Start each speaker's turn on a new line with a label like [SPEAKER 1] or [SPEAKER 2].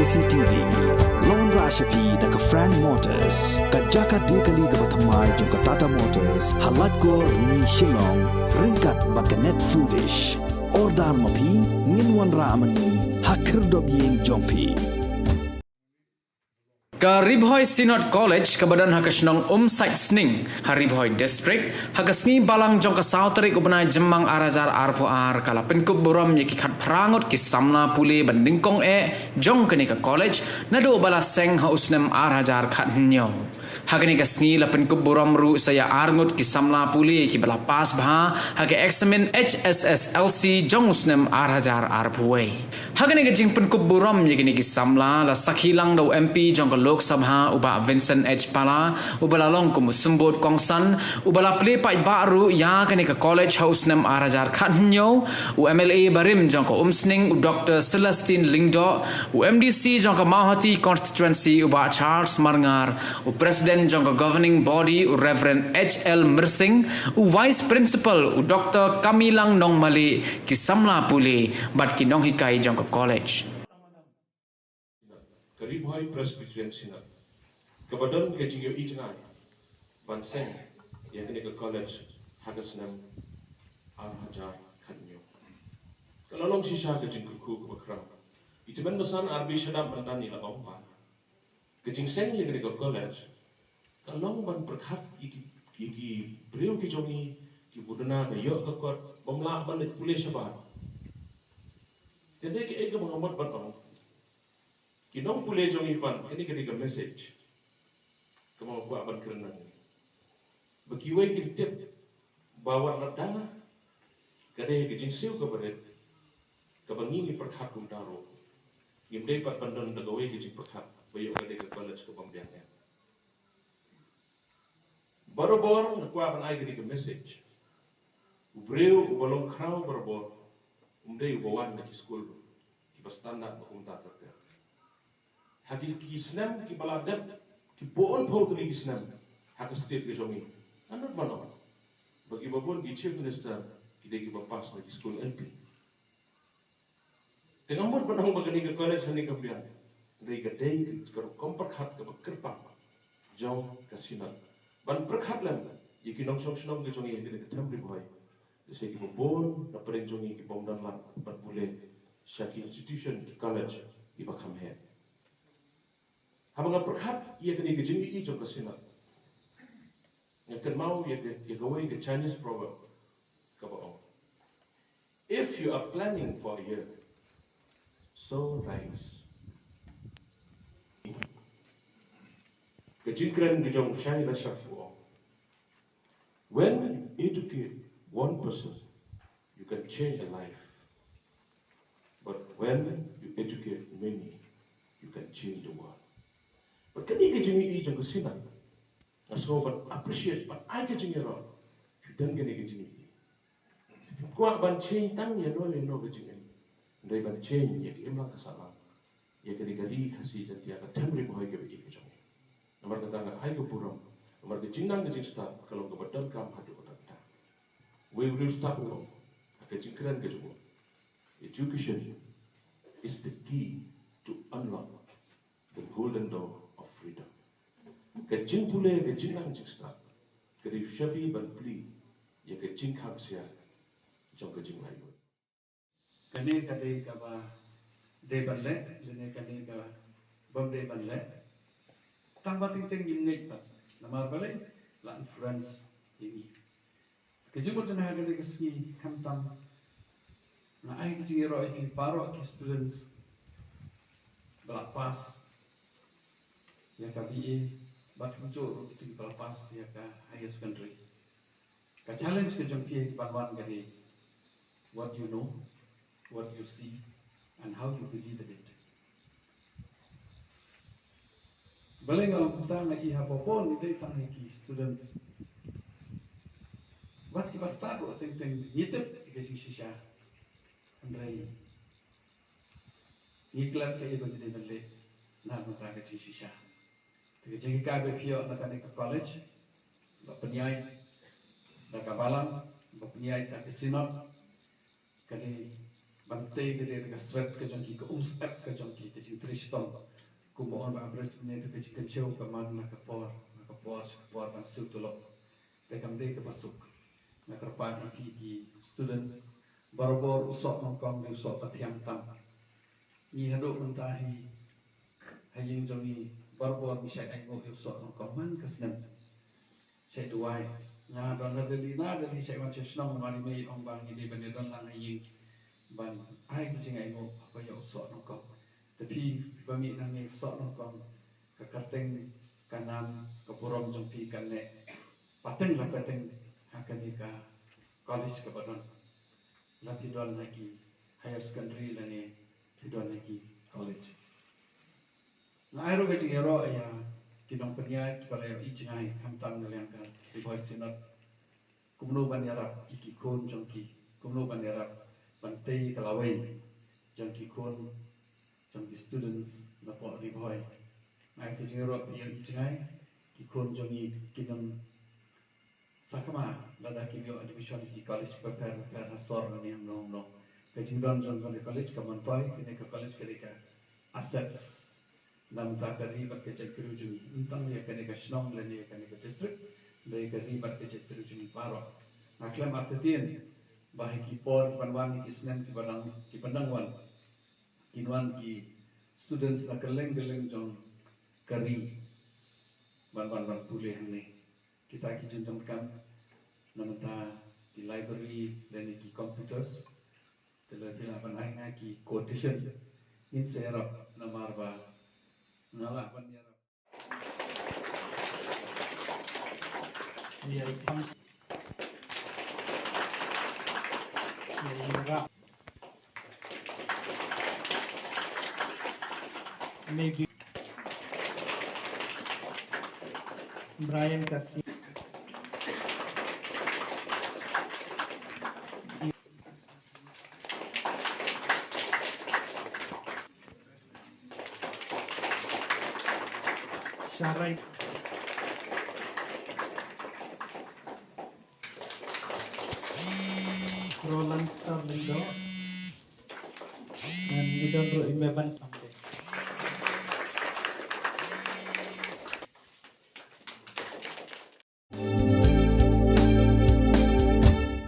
[SPEAKER 1] KCTV Lon Rashapi daga Frank Motors kajaka dekali ga bathamai jong Tata Motors halat ko ni Shillong ringkat bakanet foodish ordal mapi nginwan ramani hakir dobyeng jongpi
[SPEAKER 2] Ribhoi Synod College kebadan hakasnong site sning Ribhoi District hakasni balang jong ka sautrik ubnai jemang arajar arpoar kala penkup boram yaki khat prangot ki samna pule bandingkong jong kani ka college nado bala seng ha usnem arajar khat nyo hagani ka sni la penkup boram ru saya arngot ki samna pule ki bala pas bha hage examen HSSLC jong usnem arajar arpuai hagani ka jing penkup boram yaki ki samla la sakhilang do MP jong ka Lok Sabha uba Vincent H. Pala ubala long kumusumbot kongsan ubala play pai baru ya kani ka college house nem arajar khatnyo u MLA barim jongko umsning u Dr. Celestine Lingdo u MDC jongko Mahati constituency uba Charles Marngar u president jongko governing body u Reverend H.L. Mirsing u vice principal u Dr. Kamilang Nongmali ki samla pule bat ki nong hikai jongko college
[SPEAKER 3] Ribhoi Presbyterian Synod kebadan kejingyo ijangai banseng yang kini ke college hagasnam arhajar khanyo kalalong sisa kejing kuku kebakram itu bendesan arbi syadab mentani la ompa kejing seng yang kini ke college kalong ban perkhat iki beliau ki jongi ki budana ka yo ka kot bomla ban kuliah sabat jadi ke ega mengamat batong Kinong pule jong ipan, ini ketika message. Kamu aku akan kerenang. Begiwai kintip bawa radang, kadai kejing siu kabaret, kabangi ni perkhat kumtaro. Gimdai pat pandan dagawai kejing perkhat, bayo kadai ke college ke pembiangnya. Barobor aku akan ai ketika message. Ubreu ubalong krau barobor, umdai ubawan nak school, kipas standar bakumta terka. Hagi ki snam ki baladat ki boon pautri ki snam hak state ke jongi anot mano bagi babon ki chief minister ki degi bapas na ki school LP tengah mur panahong bagani ke college ni ka bian dei ka dei ka kompar khat ka kerpa jong ka sinat ban prakhat lam yiki nong song ke jongi ke tambri boy se ki babon na pereng jongi ki bomdan lam ban bule shaki institution ki college ki bakam he Habang perkhat ia kini kejing i jong kasina. Yang kan mau ia gawai ke Chinese proverb. Kabaong. If you are planning for a year, so rise. Kejing keren kejong shani la shafu. When you educate one person, you can change a life. But when you educate many, you can change the world. But kani kejingi i jong kasina. So but appreciate but I kejingi ro. Dan kani kejingi. Kuat ban change tang ya no kejingi. Dai ban change ya imla kasala. Ya kali kali kasi jantia ka tamri boy ke bi kejingi. Nomor kata nga ai ko puram. Nomor kejingan kejing start kalau ke badan kam hadu kata. We will start no. Kejing keren kejingi. Education is the key to unlock the golden door of freedom. Kejing pule kejing ang start. Kedi shabi ban pli ya kejing kham sia jong kejing layu.
[SPEAKER 4] Kane kade ka ba de banle lene kane ka bam de banle tang bating ting yin pa namar bale la influence ini. Kejing mo tana kade kasni kham tam na ai kejing ro iki paro ki students belapas ya ka BA bat muncul itu belapas ya ka higher secondary ka challenge ke jong ki panwan kade what you know, what you see, and how you believe in it. Baling alam kita lagi hapapon itu tang ki students. Wat ki basta ko ting yitep ke shisha. Andrai. Niklat ke ibu jadi beli nak mata ke shisha. Tapi jika kau berpihak nak ke college, berpenyai, nak balang, berpenyai tak ke sinot, kali Pantai ke dia seret ke jangki ke umstep ke jangki ke jing Triston. Ku mohon abres punya tu ke kecil ke mana ke por ban siu tulok. Tekam dia ke masuk. Nak kerpan iki student baru usok nongkong di usok patiam tam. Ni haduk mentahi haying jongi baru misai aingo usok nongkong man kesnem. Saya duai. Nah, dan dari saya macam senang mari mai ong bang ini beneran lang haying ban ai kucing aingo apa ya usok nongkong. Tapi bami nang ni usok nongkong ke kateng kanan ke purom jompi kane pateng lah pateng akan ika college ke badan lah tidon lagi higher secondary lah ni tidon lagi college. Nah aero ke cingero ya kidong penyak kepala yang icingai hantam ngeliangkan di bawah sinot kumno bandiarap iki kon jongki kumno bandiarap bantai kalawai jongki kon jongki students na po di bawah. Nah ke cingero yang icingai ikon jongi kinam sakama lada kimio admission di college prepare hasor ni no kajing don jong college kamantoy kini ke college kedika assets nam ta kari bat ke cek jungi entang ya kene ka snong le ni kene ka district le ka ri bat ke cek jungi paro naklam artetien bahi ki por panwan ki snen ki padang wan kinwan ki students na keleng jong kari ban kuliah ni kita kijunjungkan namanta di library dan di computers telah panai ki quotation in serap namarba ngalah pandiarap
[SPEAKER 5] Here it comes. Maybe Brian Garcia. Sharai. Roland Starlindo and Midon Ro 11